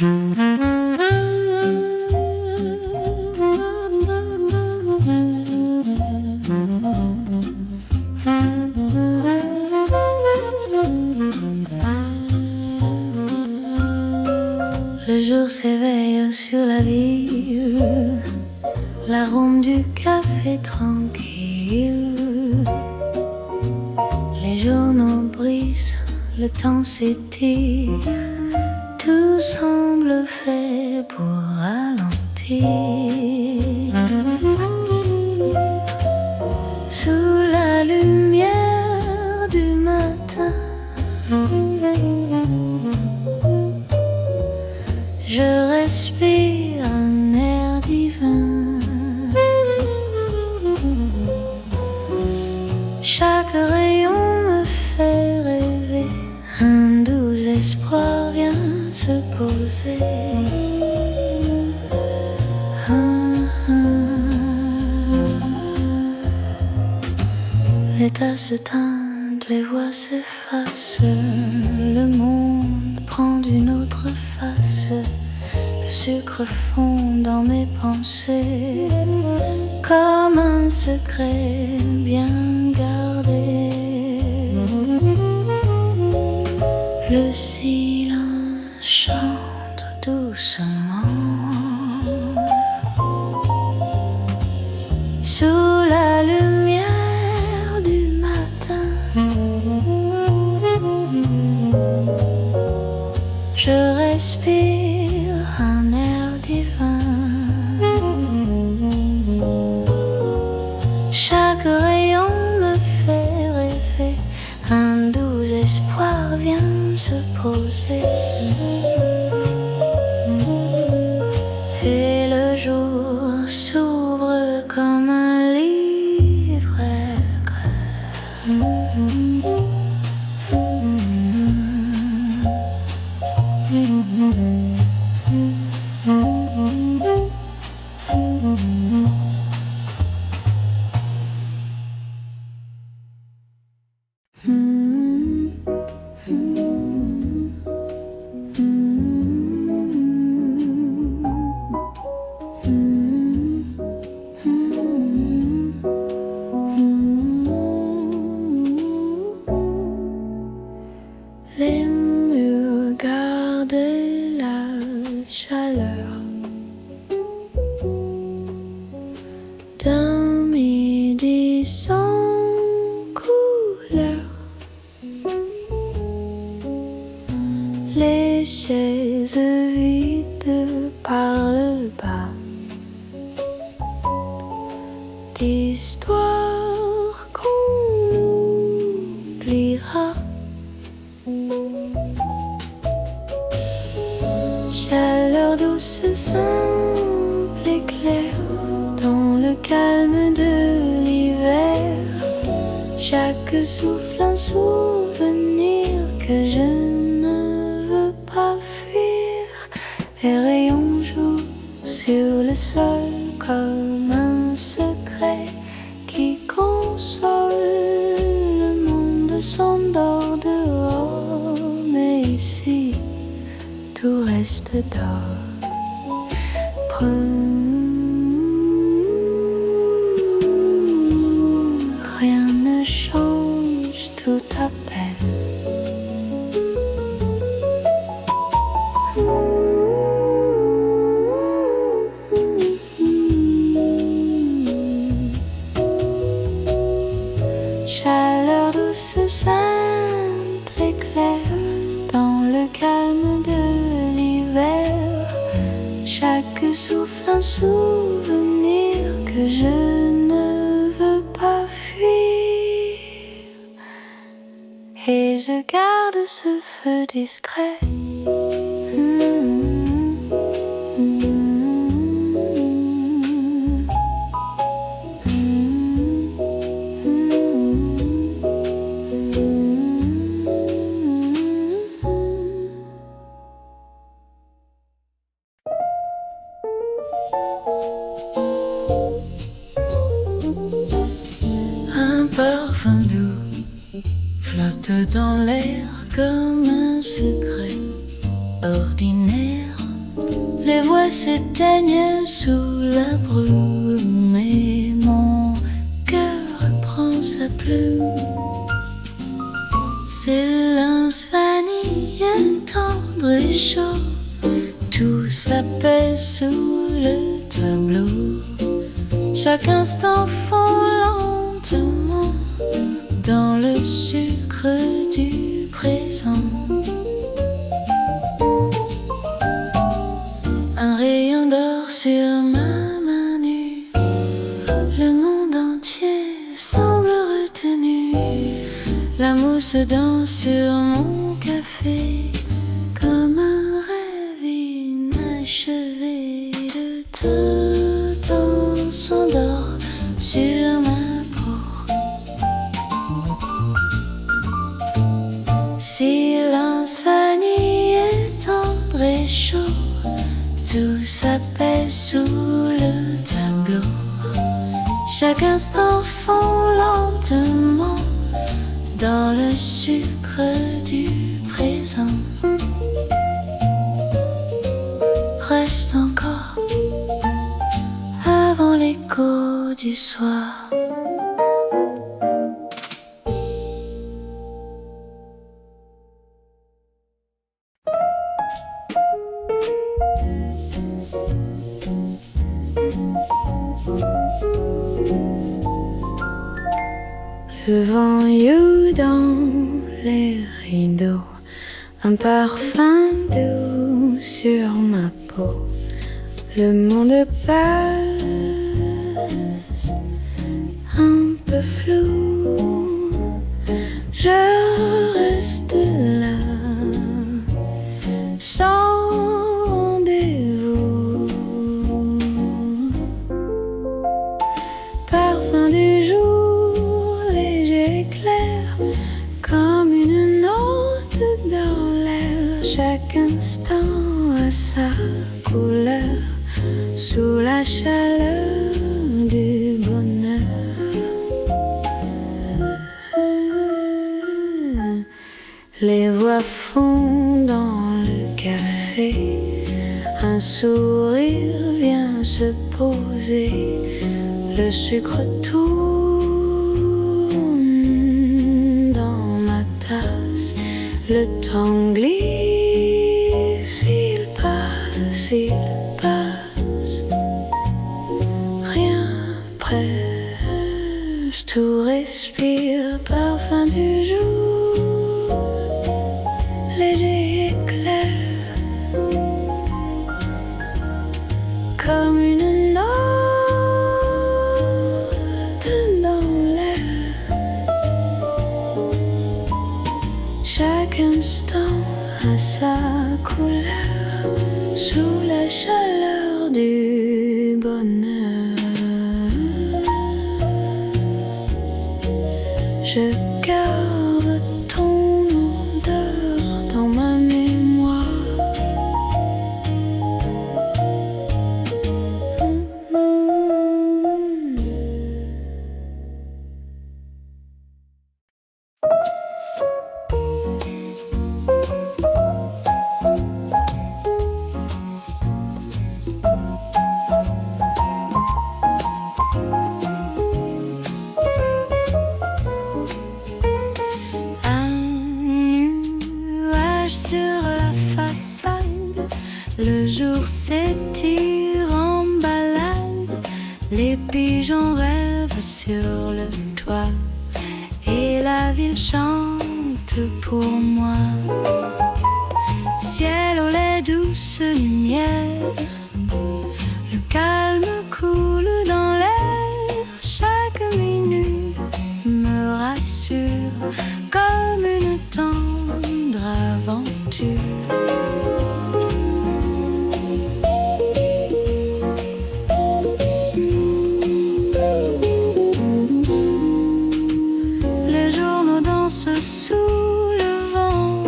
Le jour s'éveille sur la ville, l'arôme du café tranquille. Les journaux brisent, le temps s'étire, tout semble fait pour ralentir. Sous la lumière du matin, je respire un air divin. Chaque rayon me fait rêver, un doux espoir vient se poser. Les tasses teintent, les voix s'effacent, le monde prend d'une autre face. Le sucre fond dans mes pensées, comme un secret bien gardé. Le silence chante doucement. Sous la lumière du matin, je respire un air divin. Chaque rayon me fait rêver, un doux espoir vient se poser. Et le jour s'ouvre comme un livre écrit. Les murs gardaient la chaleur d'un midi sans couleur. Les chaises vides par le bas d'histoires qu'on oubliera. Chaleur douce, simple et claire, dans le calme de l'hiver. Chaque souffle un souvenir que je ne veux pas fuir. Les rayons jouent sur le sol comme un secret qui console. Le monde s'endort dehors, mais ici tout reste d'or. Rien ne change, tout apaise. Chaleur douce, simple et claire, dans le calme de l'hiver. Chaque souffle un souvenir que je ne veux pas fuir. Et je garde ce feu discret. Un parfum doux flotte dans l'air comme un secret ordinaire Les voix s'éteignent sous la brume et mon cœur reprend sa plume. Silence vanille tendre et chaud, tout s'apaise sous le tableau. Chaque instant fond lentement dans le sucre du présent. Un rayon d'or sur ma main nue, le monde entier semble retenu. La mousse danse sur mon café comme un rêve inachevé. De tout temps s'endort sur ma peau. Silence vanille tendre et chaud, tout s'apaise sous le tableau. Chaque instant fond lentement dans le sucre du présent. Reste encore avant l'écho du soir. Le vent you dans les rideaux, un parfum doux sur ma peau. Le monde passe un peu flou, je reste là sans rendez-vous. Parfum du jour léger clair, comme une note dans l'air. Chaque instant a sa couleur sous la chaleur du bonheur. Les voix font dans le café, un sourire vient se poser. Le sucre tourne dans ma tasse, le temps glisse, il passe, rien presse, tout respire, parfum du jour, léger et clair, comme une note dans l'air. Chaque instant a sa couleur sous la chaleur du bonheur. Je garde ton odeur dans ma mémoire. Sur la façade, le jour s'étire en balade. Les pigeons rêvent sur le toit et la ville chante pour moi. Ciel au lait, douce lumière, le calme coule dans l'air. Chaque minute me rassure comme une tendre aventure. Les journaux dansent sous le vent,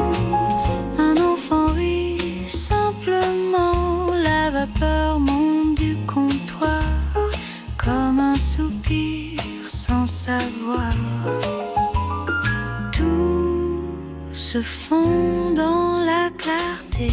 un enfant rit simplement. La vapeur monte du comptoir comme un soupir sans savoir. Tout se fond dans la clarté.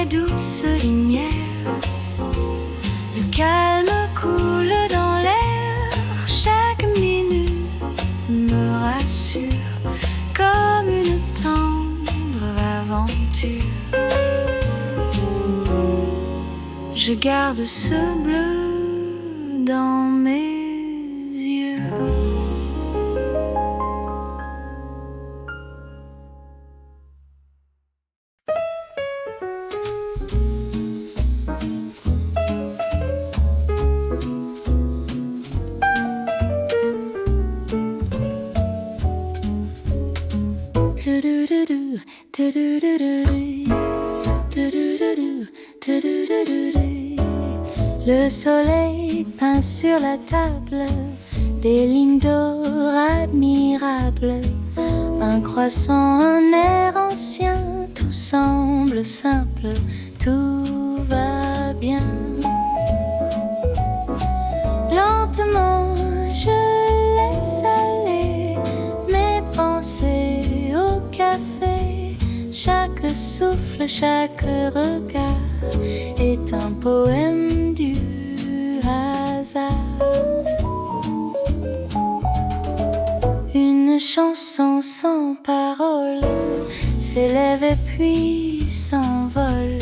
les douces lumières. Le calme coule dans l'air, chaque minute me rassure comme une tendre aventure. Je garde ce bleu dans mes yeux. Le soleil peint sur la table des lignes d'or admirables. Un croissant, un air ancien, tout semble simple, tout va bien. Lentement, je laisse aller mes pensées au café. Chaque souffle, chaque regard est un poème du hasard. Une chanson sans parole s'élève et puis s'envole.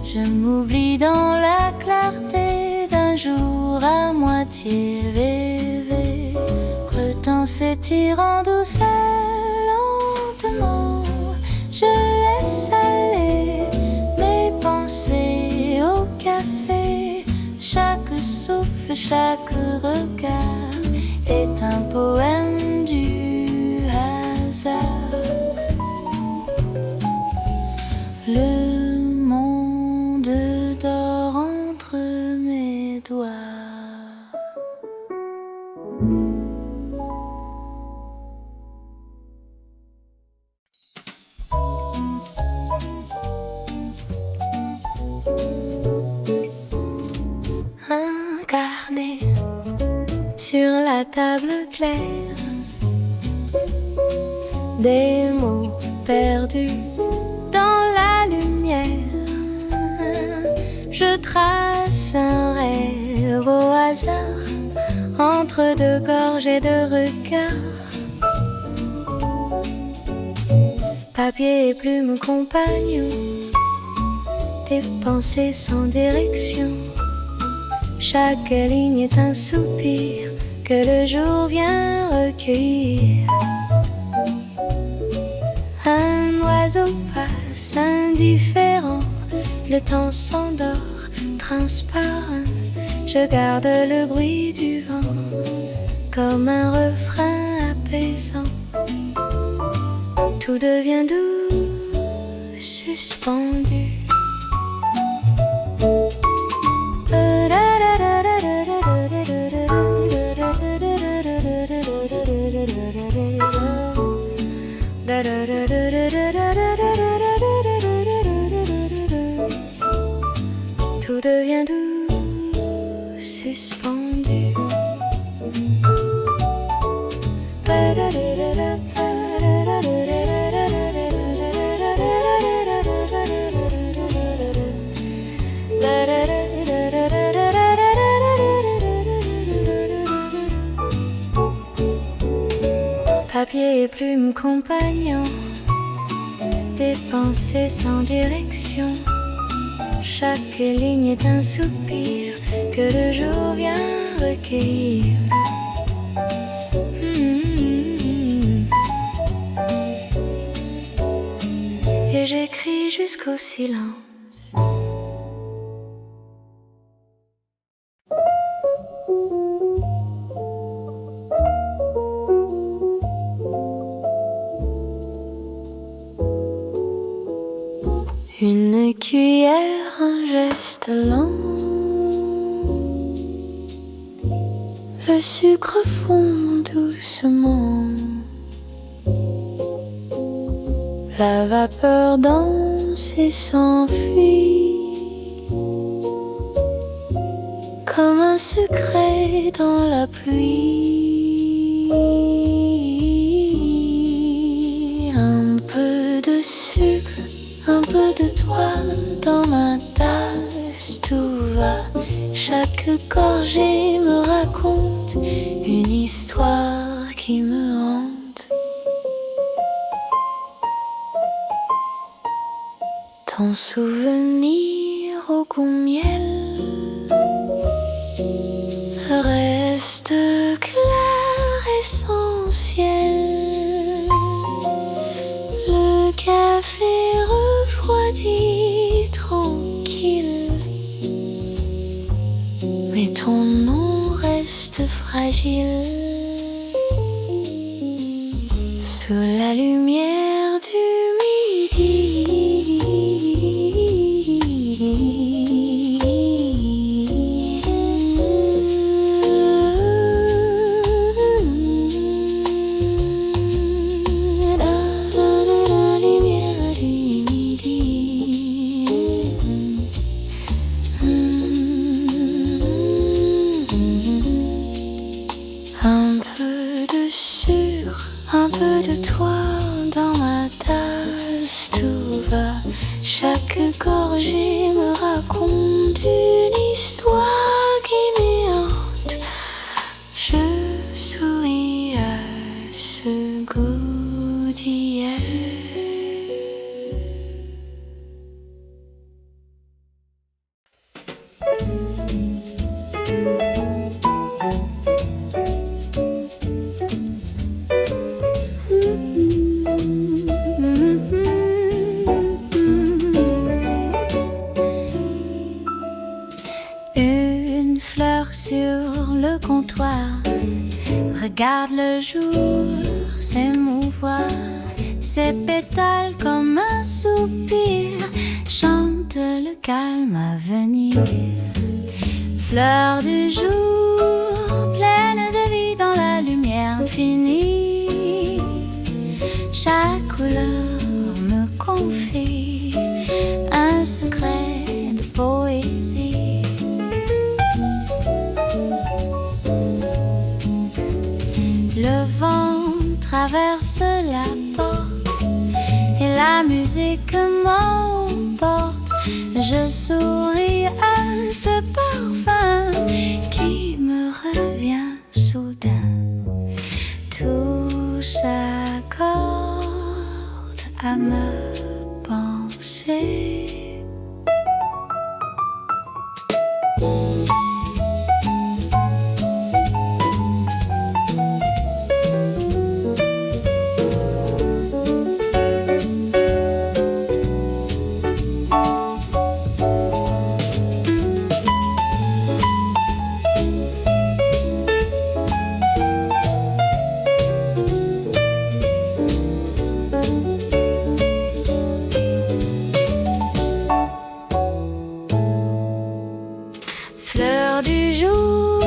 Je m'oublie dans la clarté d'un jour à moitié rêvé. Le temps s'étire en douceur, lentement. Je laisse aller mes pensées au café. Chaque souffle, chaque regard est un poème du hasard. Le monde dort entre mes doigts. Un carnet sur la table claire, des mots perdus dans la lumière. Je trace un rêve au hasard entre deux gorgées de regards. Papier et plume compagnon, des pensées sans direction. Chaque ligne est un soupir que le jour vient recueillir. Un oiseau passe indifférent, le temps s'endort, transparent. Je garde le bruit du vent comme un refrain apaisant. Tout devient doux, suspendu. Tout devient doux, suspendu. Papier et plume compagnon, des pensées sans direction. Chaque ligne est un soupir que le jour vient recueillir. Et j'écris jusqu'au silence. Une cuillère, un geste lent. Le sucre fond doucement. La vapeur danse et s'enfuit comme un secret dans la pluie. Un peu de sucre, un peu de soit dans ma tasse, tout va. Chaque gorgée me raconte une histoire qui me hante. Ton souvenir au goût miel reste clair et sans ciel. Le café refroidi tranquille, mais ton nom reste fragile sous la lumière du midi. Un peu de sucre, un peu de toi dans ma tasse, tout va. Chaque gorgée me raconte une histoire qui m'éhante. Je souris à ce goût d'hier. Une fleur sur le comptoir regarde le jour s'émouvoir. Ses pétales comme un soupir chantent le calme à venir. Fleur du jour, pleine de vie dans la lumière infinie. Chaque couleur me confie un secret de poésie. Le vent traverse la porte et la musique m'emporte. Je souris à ce parfum qui me revient soudain. Tout s'accorde à ma pensée. Fleur du jour,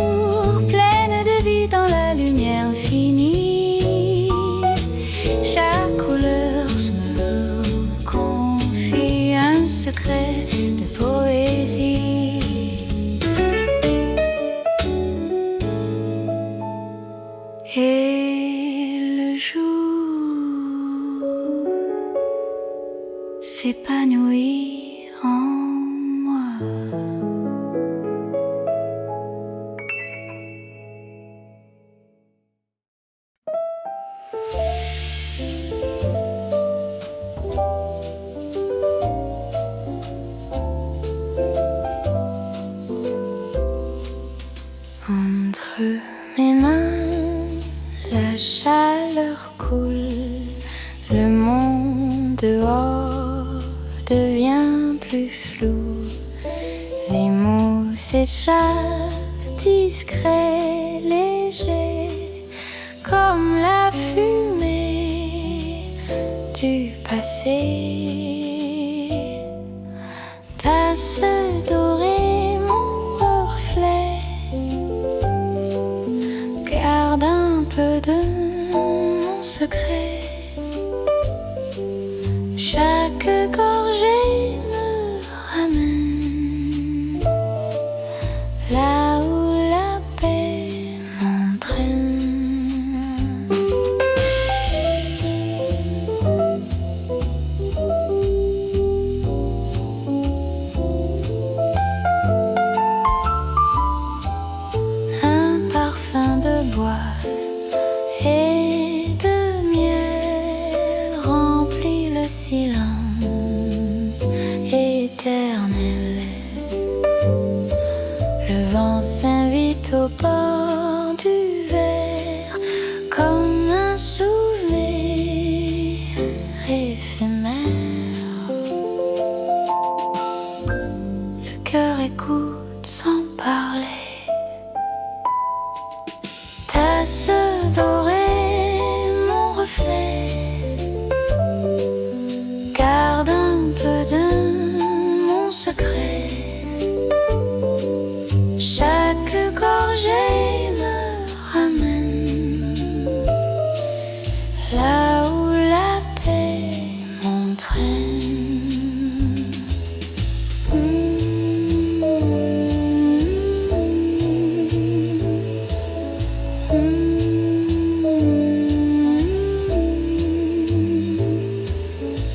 pleine de vie dans la lumière infinie. Chaque couleur me confie un secret de poésie. Et le jour s'épanouit en moi. Entre mes mains, la chaleur coule. Le monde dehors devient plus flou. Les mots s'échappent discrets, légers, comme la fumée du passé. Tasse dorée, mon reflet, garde un peu de mon secret. Chaque gorgée me ramène là où la paix m'entraîne. est au bord du verre comme un souvenir éphémère. Le cœur écoute sans parler. Tasse dorée, mon reflet, garde un peu de mon secret. Chaque gorgée me ramène là où la paix m'entraîne.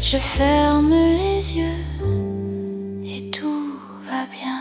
Je ferme les yeux et tout va bien.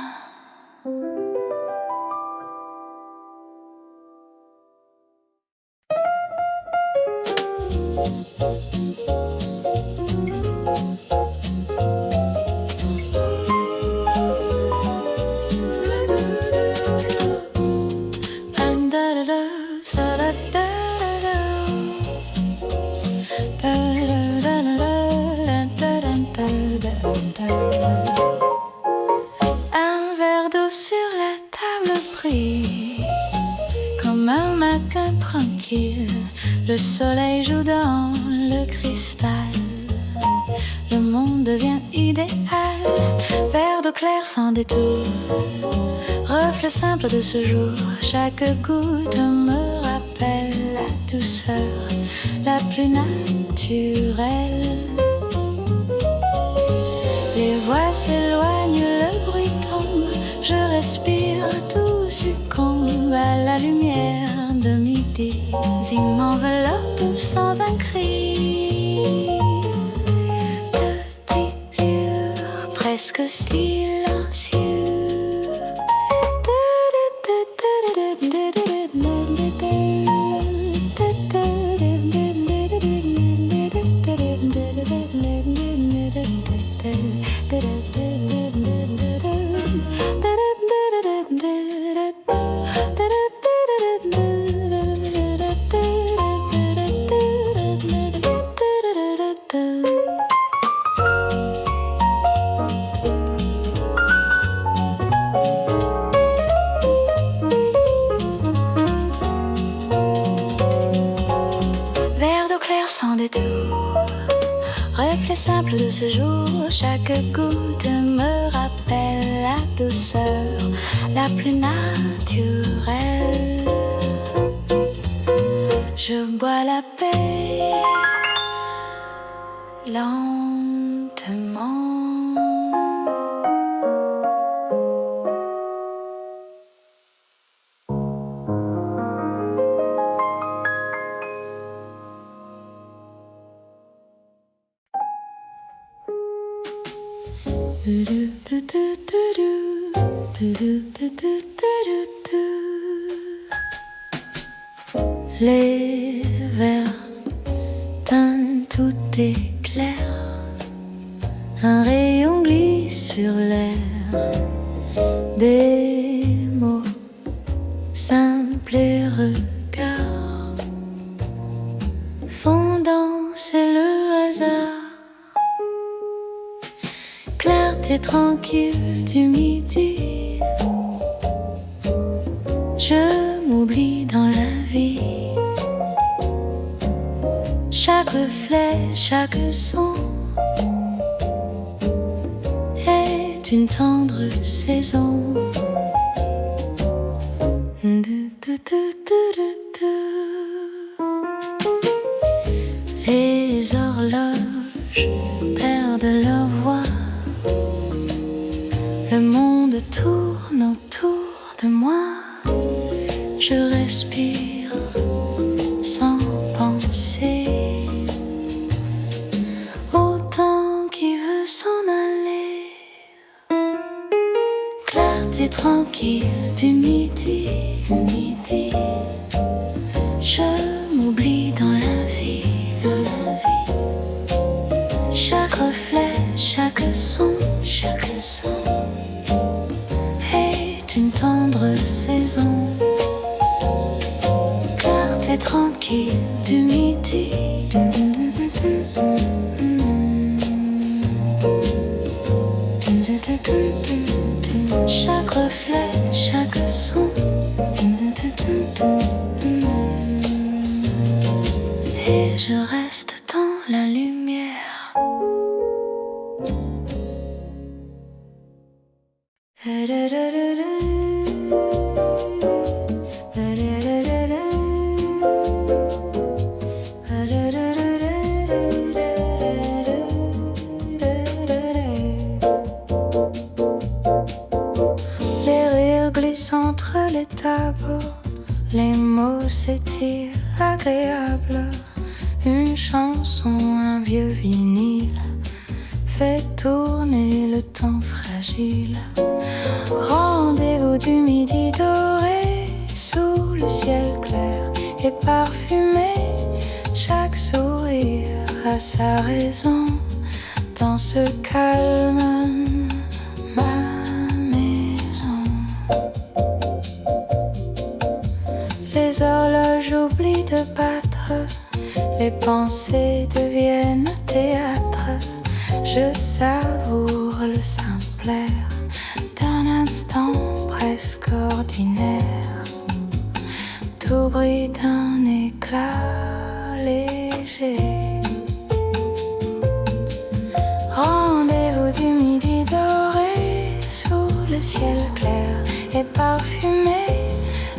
Un verre d'eau sur la table brille comme un matin tranquille. Le soleil joue dans le cristal. Le monde devient idéal. Verre d'eau claire sans détour, reflet simple de ce jour. Chaque goutte me rappelle la douceur la plus naturelle. Les voix s'éloignent, le bruit tombe. Je respire, tout succombe à la lumière de midi. Il m'enveloppe sans un cri. Petit lieu presque silencieux. Verre d'eau claire sans détour, reflet simple de ce jour. Chaque goutte me rappelle la douceur la plus naturelle. Je bois la paix lentement. Les verres teintent, tout est clair. Un rayon glisse sur l'air. Des mots simples et regards font danser le hasard. Clarté tranquille du midi, je m'oublie dans la vie. Chaque reflet, chaque son est une tendre saison. Les horloges perdent leur voix. Le monde tourne autour de moi. Je respire sans penser au temps qui veut s'en aller. Clarté tranquille du midi, je m'oublie dans la vie, Chaque reflet, chaque son est une tendre saison, clarté tranquille du midi. Chaque reflet, chaque son, et je reste dans la lumière. Les rires glissent entre les tableaux, les mots s'étirent agréables. Une chanson, un vieux vinyle fait tourner le temps fragile. Rendez-vous du midi doré sous le ciel clair et parfumé. Chaque sourire a sa raison dans ce calme. Ma maison. Les horloges oublient de battre, les pensées deviennent théâtre. Je savoure le simple air d'un instant presque ordinaire. Tout brille d'un éclat léger. Rendez-vous du midi doré sous le ciel clair et parfumé.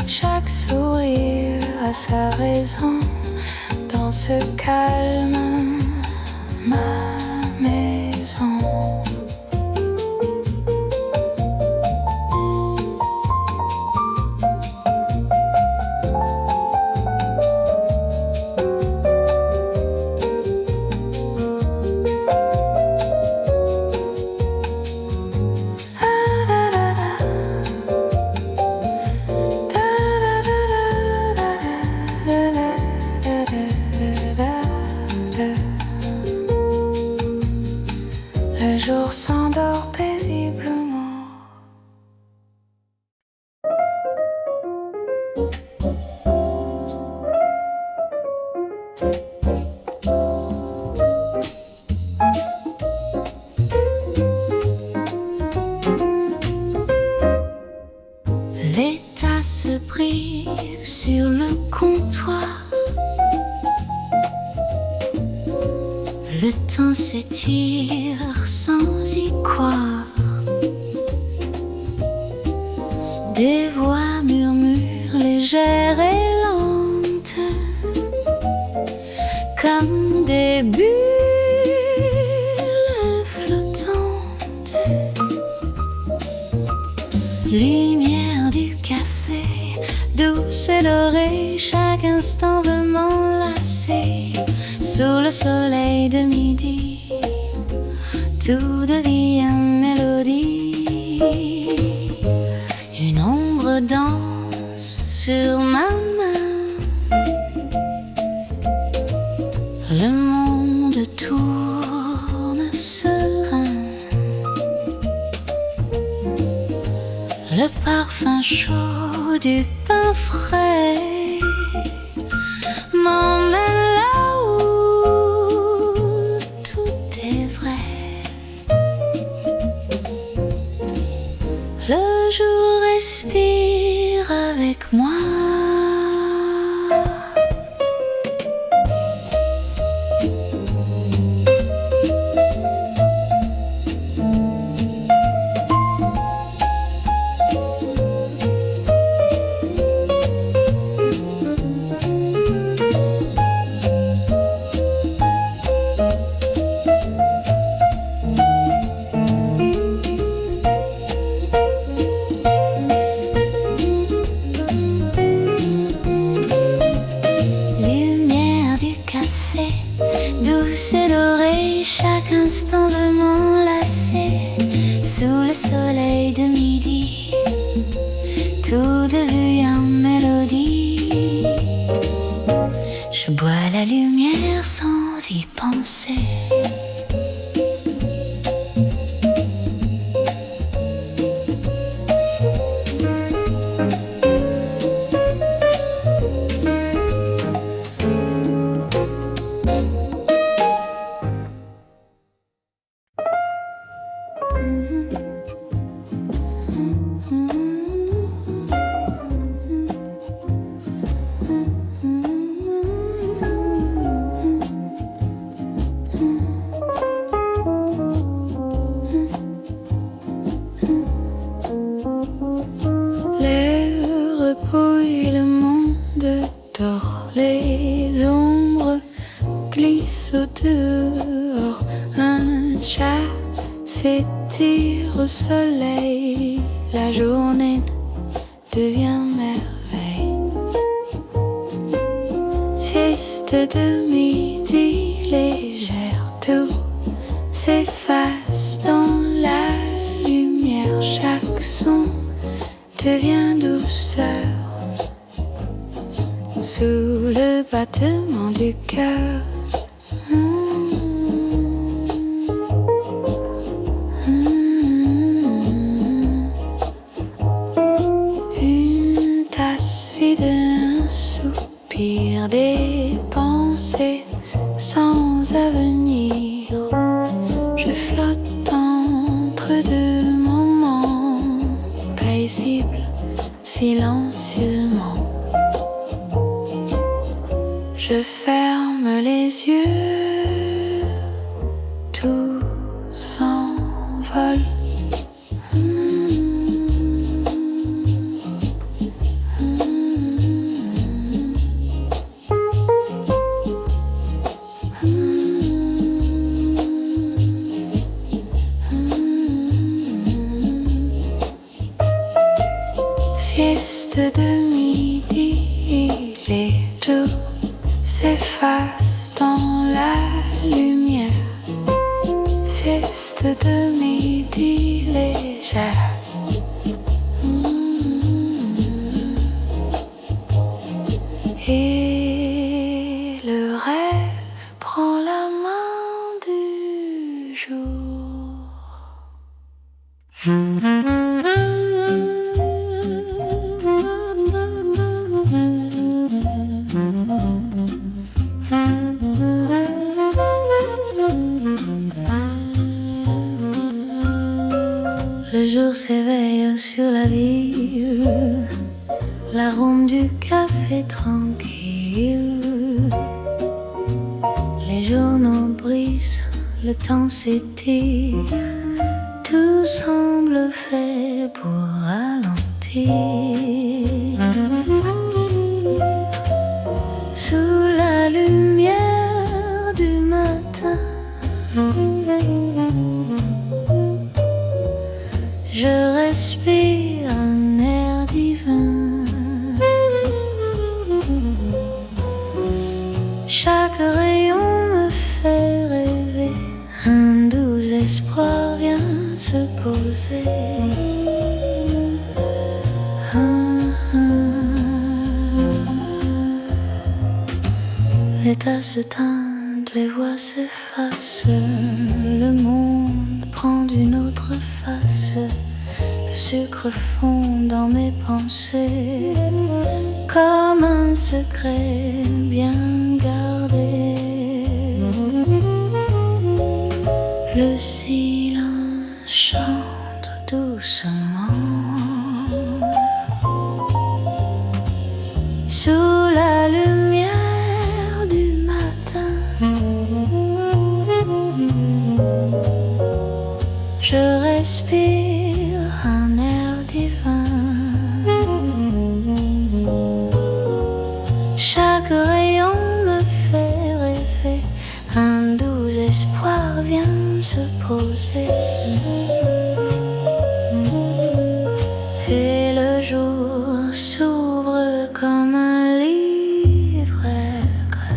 Chaque sourire a sa raison dans ce calme. Ma maison. Le jour s'endort paisiblement. Les tasses brillent sur le comptoir. Le temps s'étire sans y croire. Des voix murmurent légères et lentes, comme des bulles flottantes. Lumière du café, douce et dorée, chaque instant veut m'enlacer. Sous le soleil de midi, tout devient mélodie. Une ombre danse sur ma main. Le monde tourne serein. Le parfum chaud du pain frais m'emmène là où tout est vrai. Le jour respire avec moi. Douce et dorée, chaque instant veut m'enlacer. Sous le soleil de midi, tout devient mélodie. Je bois la lumière sans y penser. au soleil, la journée devient merveille. Sieste de midi légère, tout s'efface dans la lumière. Chaque son devient douceur sous le battement du cœur. Une tasse vide, un soupir, des pensées sans avenir. Je flotte entre deux moments paisibles, silencieusement. Je ferme les yeux, tout s'envole. Sieste de midi, les tout s'efface dans la lumière. Sieste de midi légère. Et le rêve prend la main du jour. Le jour s'éveille sur la ville, l'arôme du café tranquille. Les journaux brisent, le temps s'étire, tout semble fait pour ralentir. Sous la lumière du matin, je respire un air divin. Chaque rayon me fait rêver, un doux espoir vient se poser. Les tasses se teintent, les voix s'effacent, le monde prend d'une autre face. Le sucre fond dans mes pensées, comme un secret bien gardé. Le silence chante doucement. Sous la lumière du matin, je respire un air divin. Chaque rayon me fait rêver, un doux espoir vient se poser. Et le jour s'ouvre comme un livre écrit.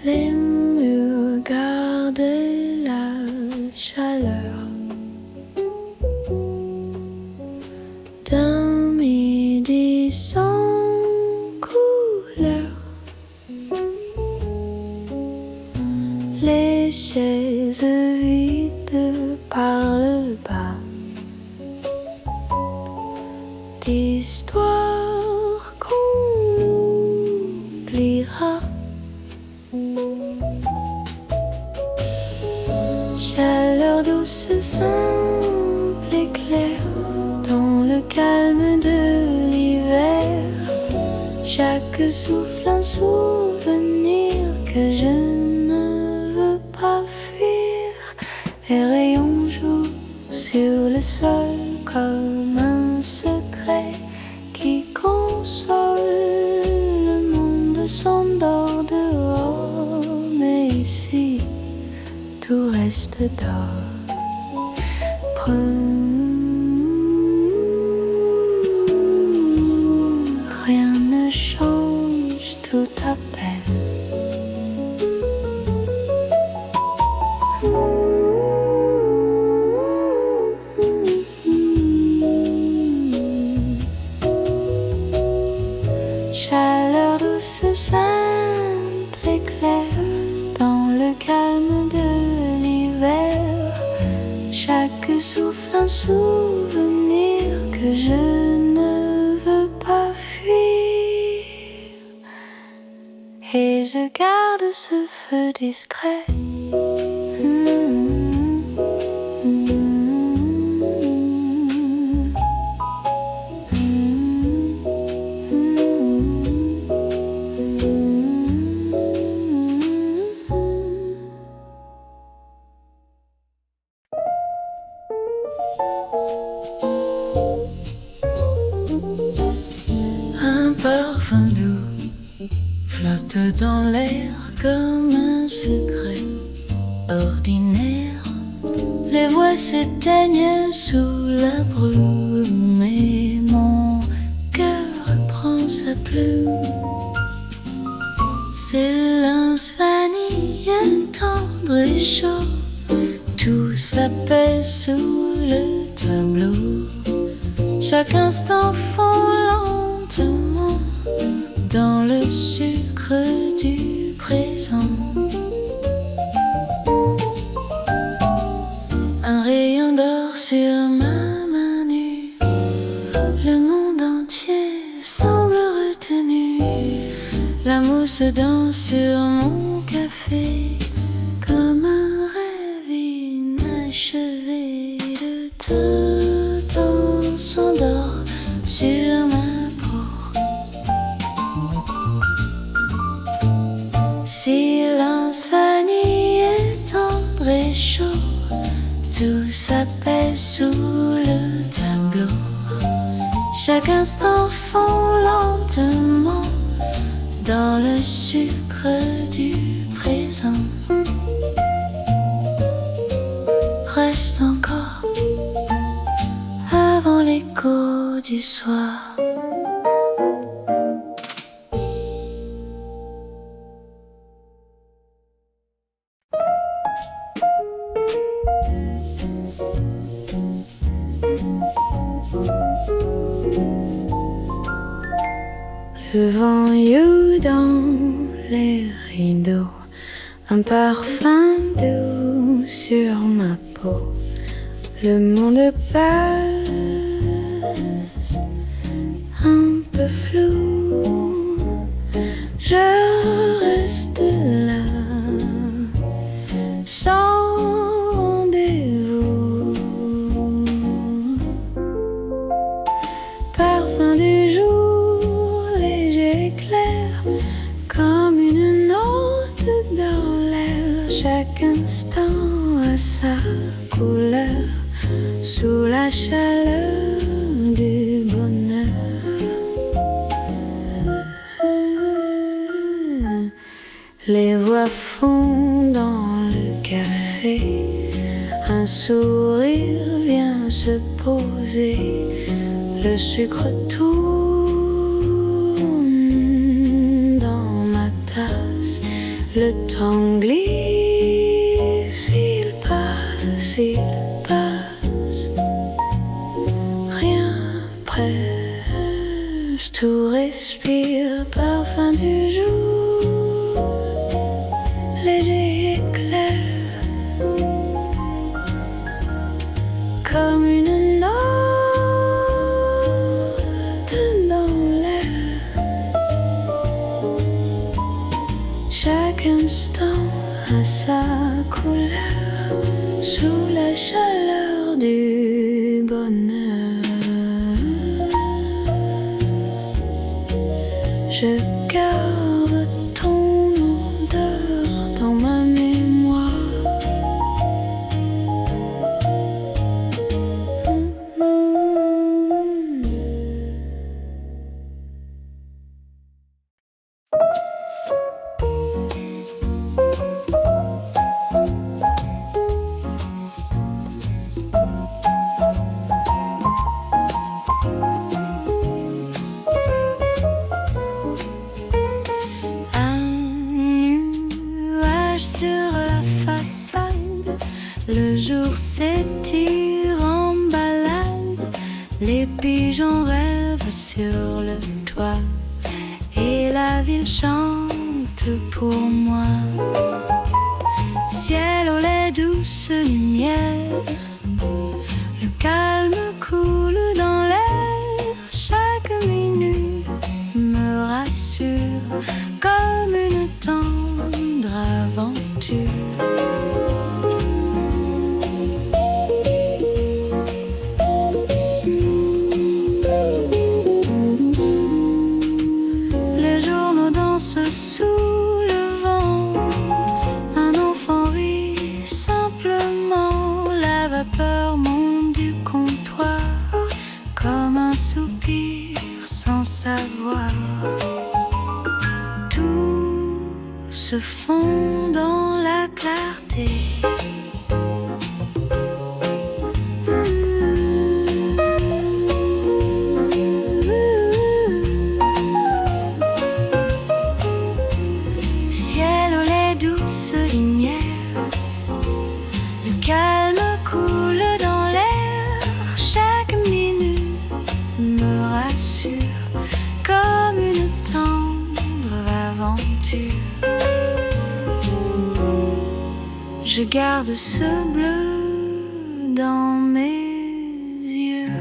Les murs gardaient la chaleur d'un midi sans couleur. Les chaises vides par le bas, d'histoires qu'on oubliera. Chaleur douce, simple et claire, dans le calme de l'hiver. Chaque souffle un souvenir que je ne veux pas fuir. Les rayons jouent sur le sol comme un secret qui console. Le monde s'endort dehors, mais ici tout reste d'or. Rien ne change, tout apaise. Chaleur douce, simple et claire, dans le calme de l'hiver. Chaque souffle un souvenir que je ne veux pas fuir. Et je garde ce feu discret. Un parfum doux flotte dans l'air comme un secret ordinaire. Les voix s'éteignent sous la brume et mon cœur reprend sa plume. Silence vanille tendre et chaud, tout s'apaise sous le tableau. Chaque instant fond lentement dans le sucre du présent. Un rayon d'or sur ma main nue, le monde entier semble retenu. La mousse danse sur mon café comme un rêve inachevé. Le temps s'endort sur ma peau. Silence vanille tendre et chaud, tout s'apaise sous le tableau. Chaque instant fond lentement dans le sucre du présent. Reste encore avant l'écho du soir. Le vent you dans les rideaux, un parfum doux sur ma peau. Le monde passe un peu flou, je reste là sans rendez-vous. Parfum du jour léger clair, comme une note dans l'air. Chaque instant a sa couleur sous la chaleur du bonheur. Les voix fondent dans le café, un sourire vient se poser. Le sucre tourne dans ma tasse, le temps glisse, il passe, rien presse, tout respire, parfum du jour, léger et clair, comme une note dans l'air. Chaque instant a sa couleur sous la chaleur du bonheur. Je garde ton odeur dans ma mémoire. Sur la façade, le jour s'étire en balade, les pigeons rêvent sur le toit et la ville chante pour moi. Ciel au lait, douce lumière, le calme coule dans l'air, chaque minute me rassure comme une tendre aventure. Les journaux dansent sous le vent, un enfant rit simplement, la vapeur monte du comptoir comme un soupir sans savoir. Tout se fond dans la clarté. Ciel au lait, douce lumière, le calme coule dans l'air, chaque minute me rassure comme une tendre aventure. Je garde ce bleu dans mes yeux.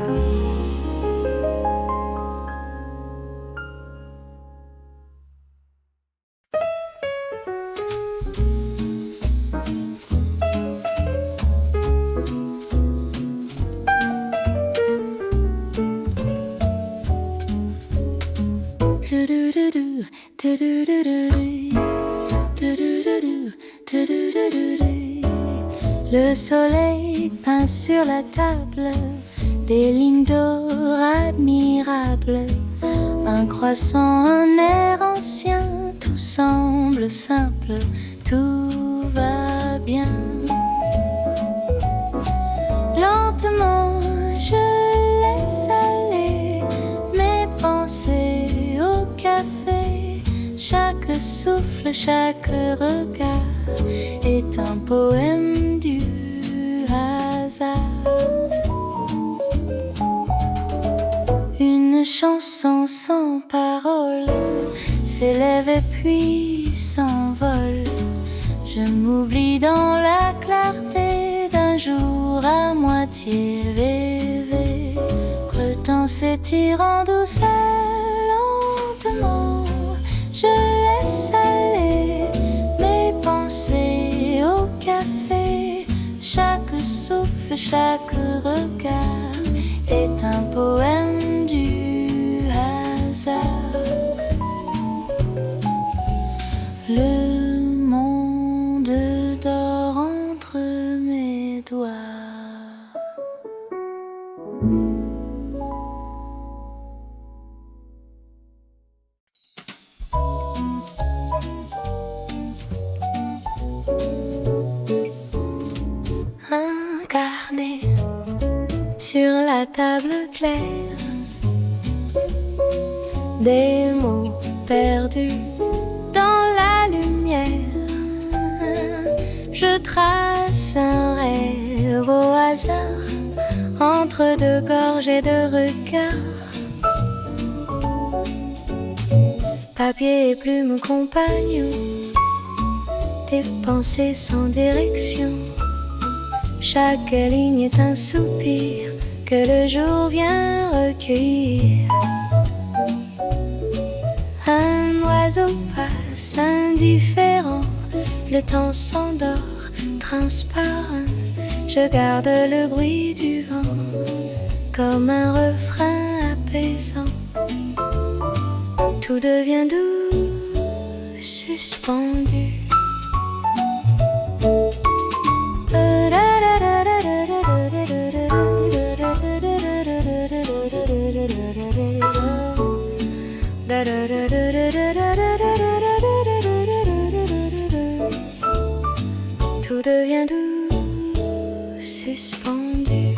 Le soleil peint sur la table des lignes d'or admirables, un croissant, un air ancien, tout semble simple, tout va bien. Lentement je laisse aller mes pensées au café, chaque souffle, chaque regard est un poème du hasard. Une chanson sans parole s'élève et puis s'envole. Je m'oublie dans la clarté d'un jour à moitié rêvé. Creux s'étirant doucement, lentement, je laisse aller mes pensées au café. Chaque souffle, chaque regard est un poème du hasard. Le monde dort entre mes doigts. Un carnet sur la table claire, des mots perdus dans la lumière. Je trace un rêve au hasard entre deux gorgées de regards. Papier et plume compagnons, des pensées sans direction. Chaque ligne est un soupir que le jour vient recueillir. Un oiseau passe indifférent, le temps s'endort, transparent. Je garde le bruit du vent comme un refrain apaisant. Tout devient doux, suspendu. Tout devient doux, suspendu.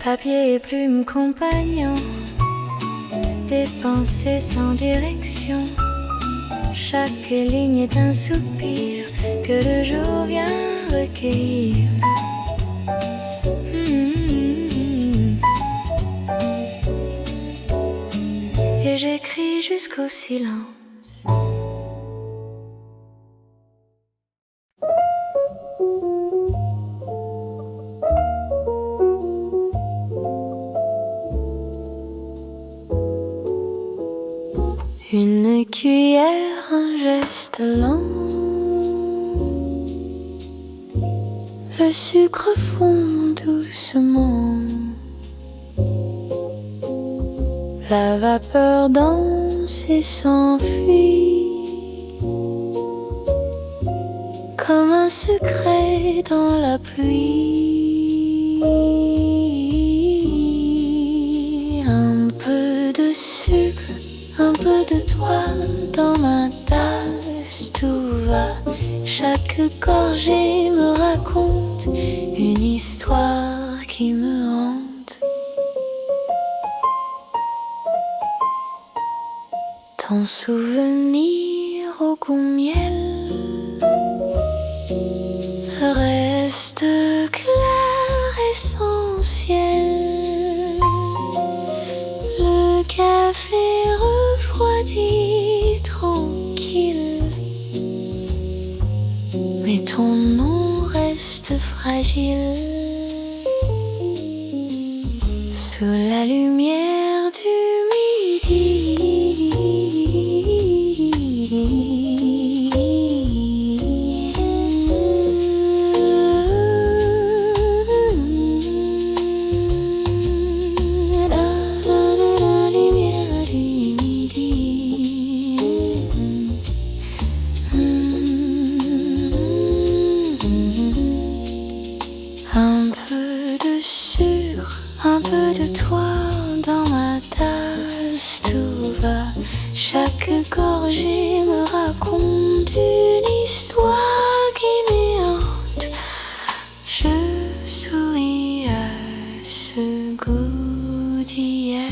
Papier et plume compagnon, des pensées sans direction. Chaque ligne est un soupir que le jour vient recueillir. Et j'écris jusqu'au silence. Une cuillère, un geste lent. Le sucre fond doucement. La vapeur danse et s'enfuit comme un secret dans la pluie. Un peu de sucre, un peu de toi dans ma tasse, tout va. Chaque gorgée me raconte une histoire qui me hante. Ton souvenir au goût miel reste clair, essentiel. Le café refroidi, tranquille, mais ton nom reste fragile sous la lumière du midi. Un peu de sucre, un peu de toi dans ma tasse, tout va. Chaque gorgée me raconte une histoire qui me hante. Je souris à ce goût d'hier.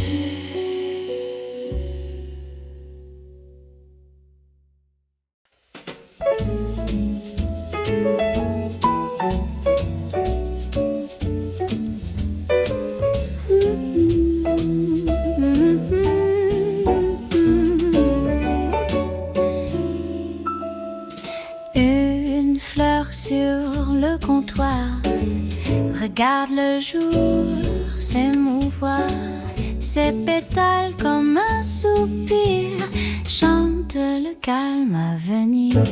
Une fleur sur le comptoir regarde le jour s'émouvoir. Ses pétales comme un soupir chantent le calme à venir.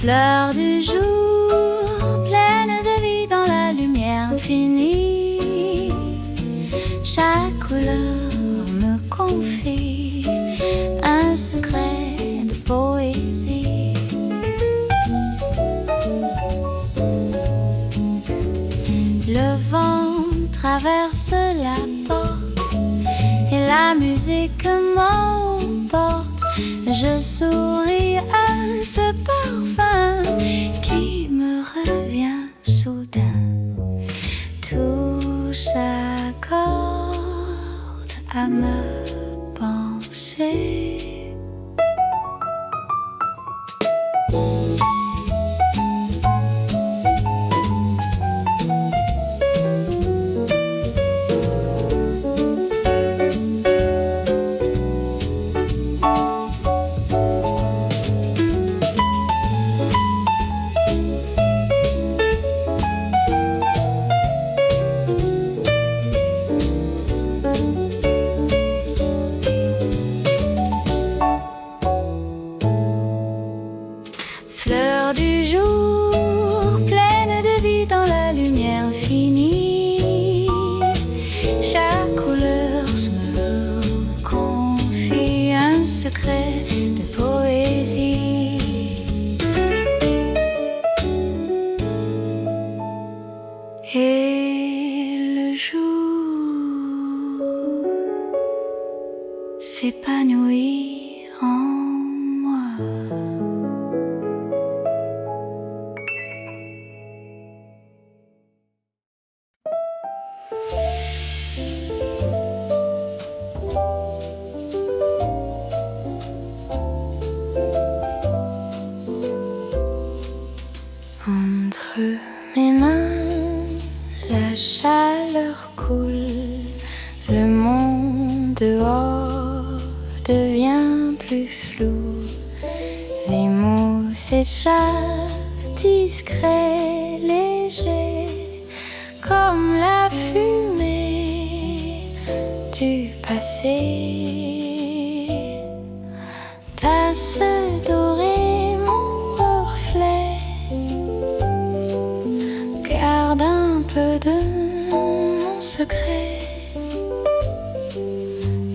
Fleur du jour, pleine de vie dans la lumière infinie. Chaque couleur me confie un secret de poésie. Le vent traverse la porte et la musique m'emporte. Je souris à ce parfum qui me revient soudain. Tout s'accorde à ma pensée. s'épanouit en moi. Entre mes mains, la chaleur coule, le monde dehors devient plus flou. Les mots s'échappent, discrets, légers, comme la fumée du passé. Tasse dorée, mon reflet, garde un peu de mon secret.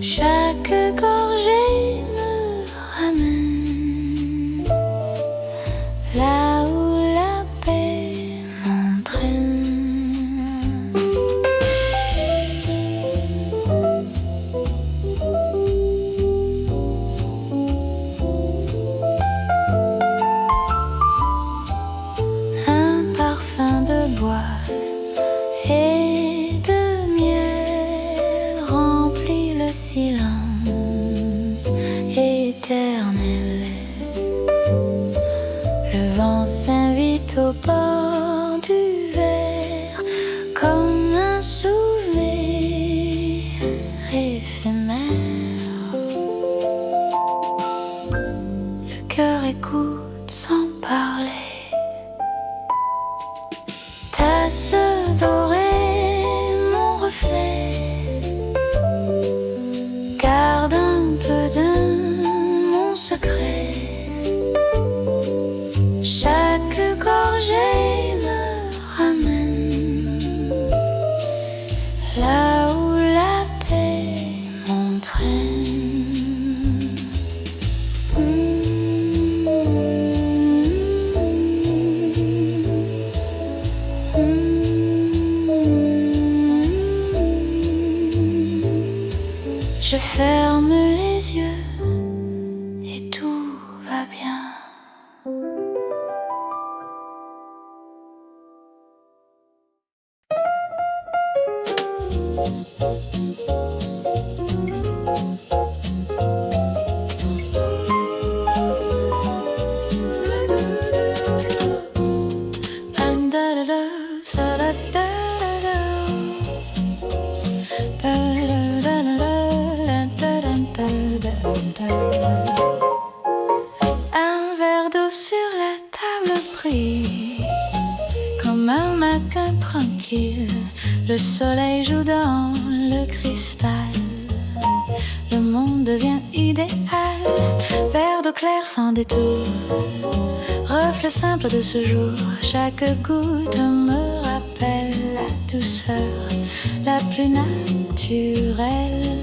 Chaque gorgée me ramène là où la paix m'entraîne. Un parfum de bois et de miel remplit le silence éternel. Le vent s'invite au bord du verre comme un souvenir éphémère. Le cœur écoute sans parler. Tasse dorée, mon reflet, garde un peu de mon secret. Chaque gorgée me ramène là où la paix m'entraîne. Je ferme les yeux et tout va bien. Un verre d'eau sur la table pris, comme un matin tranquille. Le soleil joue dans le cristal, le monde devient idéal. Verre d'eau claire sans détour, reflet simple de ce jour. Chaque goutte me rappelle la douceur la plus naturelle.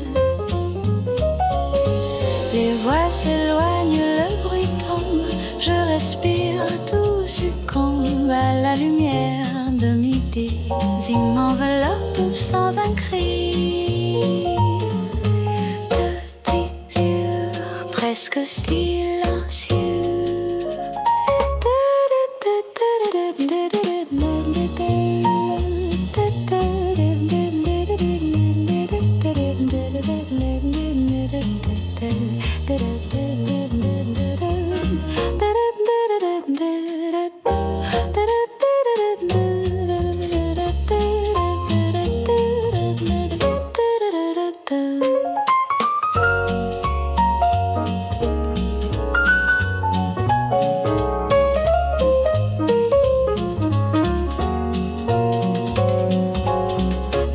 Les voix s'éloignent, le bruit tombe, je respire, tout succombe à la lumière de midi. Il m'enveloppe sans un cri, petit lieu presque silencieux.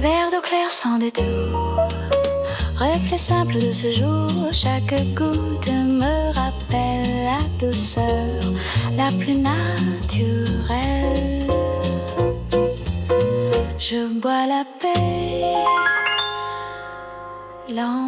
Verre d'eau claire sans détour, reflet simple de ce jour. Chaque goutte me rappelle la douceur la plus naturelle. Je bois la paix lentement.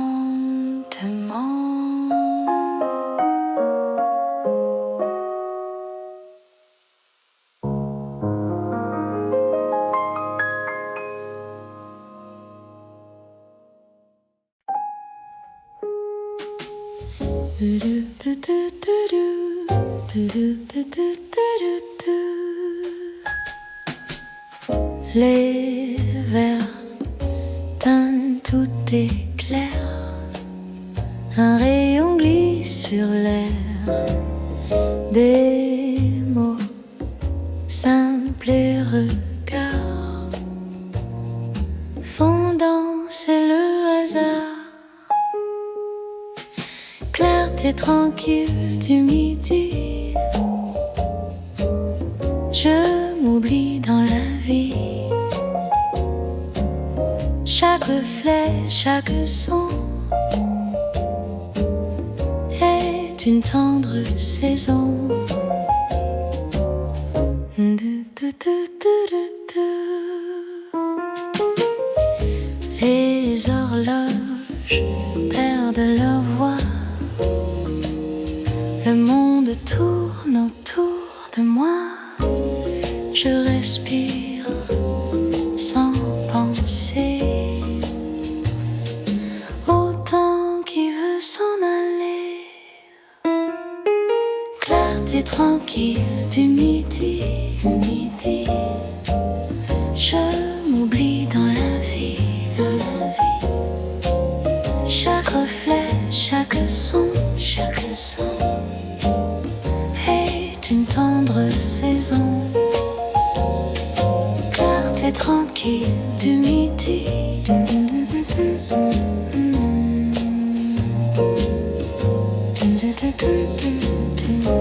Les vers d'un tout éclair, un rayon glisse sur l'air, des mots simples et regards font danser le hasard. Clarté tranquille du midi, je m'oublie dans la vie. Chaque reflet, chaque son est une tendre saison. Les horloges perdent leur voix, le monde tourne autour de moi. Je respire sans penser au temps qui veut s'en aller. Clarté tranquille du midi, je m'oublie dans la vie, Chaque reflet, chaque son est une tendre saison. Clarté tranquille du midi,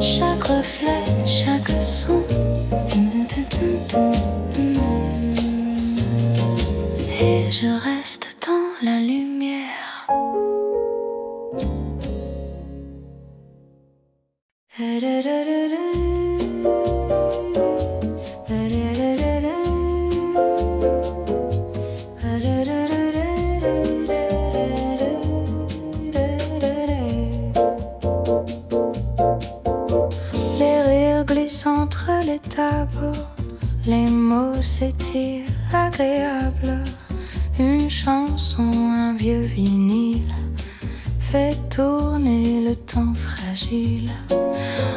chaque reflet, chaque son, et je reste dans la lumière. Les rires glissent entre les tableaux, les mots s'étirent agréables. Une chanson, un vieux vinyle fait tourner le temps fragile.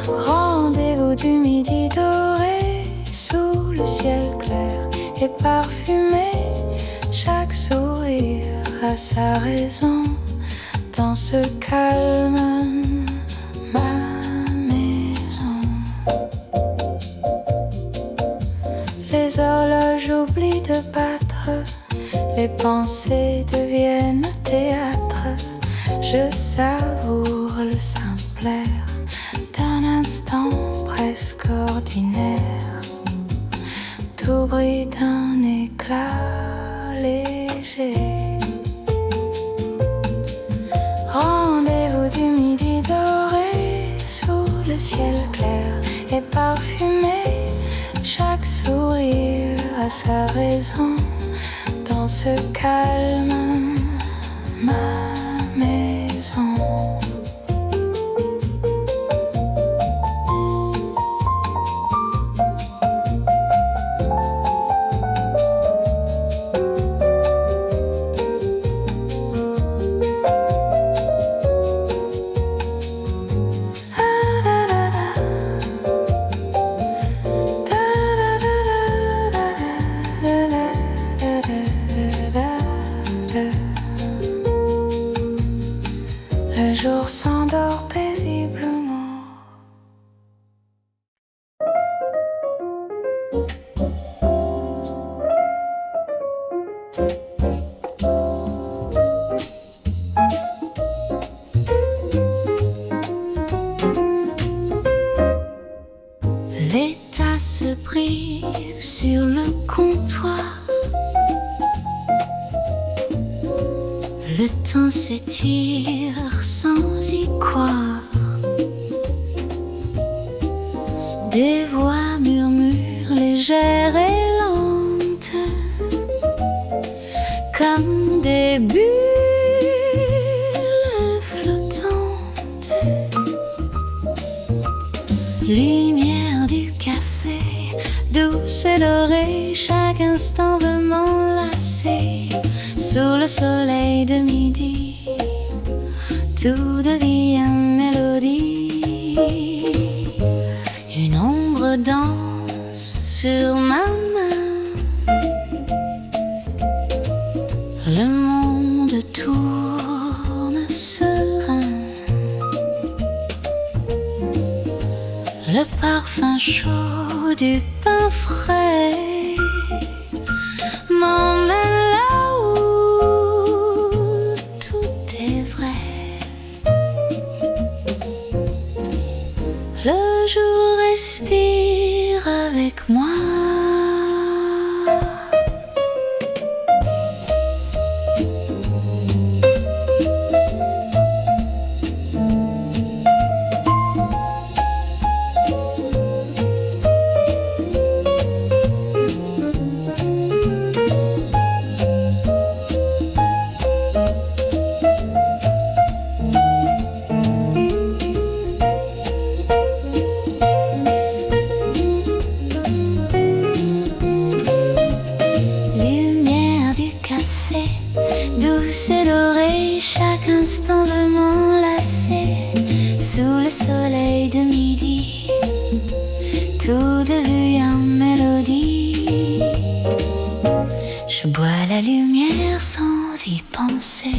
Rendez-vous du midi doré sous le ciel clair et parfumé. Chaque sourire a sa raison dans ce calme, ma maison. Les horloges oublient de battre, les pensées deviennent théâtre. Je savoure le simple air d'un instant presque ordinaire. Tout brille d'un éclat léger. Rendez-vous du midi doré sous le ciel clair et parfumé. Chaque sourire a sa raison dans ce calme, ma maison. Le jour s'endort paisiblement. Les tasses brillent sur le comptoir. Le temps s'étire sans y croire. Des voix murmurent légères et lentes, comme des bulles flottantes. Lumière du café, douce et dorée, chaque instant veut m'enlacer. Sous le soleil de midi, tout devient mélodie. Une ombre danse sur ma main. Le monde tourne serein. Le parfum chaud du pain frais m'emmène là où tout est vrai. Le jour respire avec moi. Douce et dorée, chaque instant de m'enlacer. Sous le soleil de midi, tout devient mélodie. Je bois la lumière sans y penser.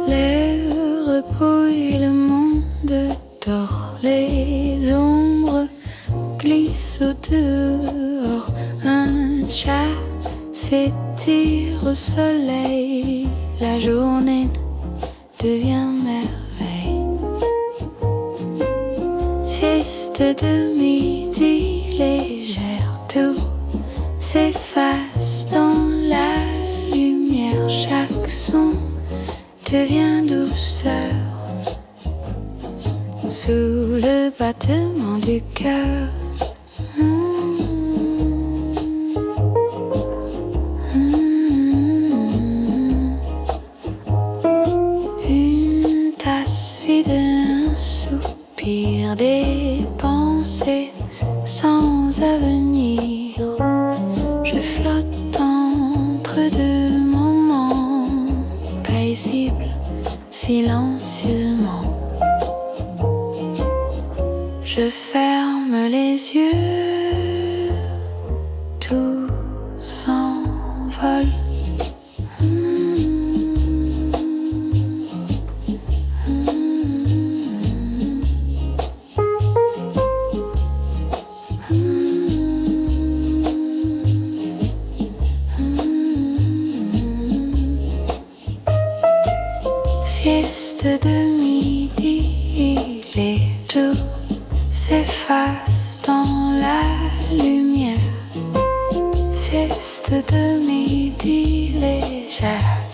L'air brouille, le monde dort, les ombres glissent au dehors. Un chat s'étire au soleil, la journée devient merveille. Sieste de midi légère, tout s'efface dans la lumière. Chaque son devient douceur sous le battement du cœur. Une tasse vide, un soupir, des pensées sans avenir. Je flotte entre deux moments paisibles, silencieusement. Je ferme les yeux, tout s'envole. Sieste de midi, les jours s'effacent dans la lumière. Sieste de midi légère.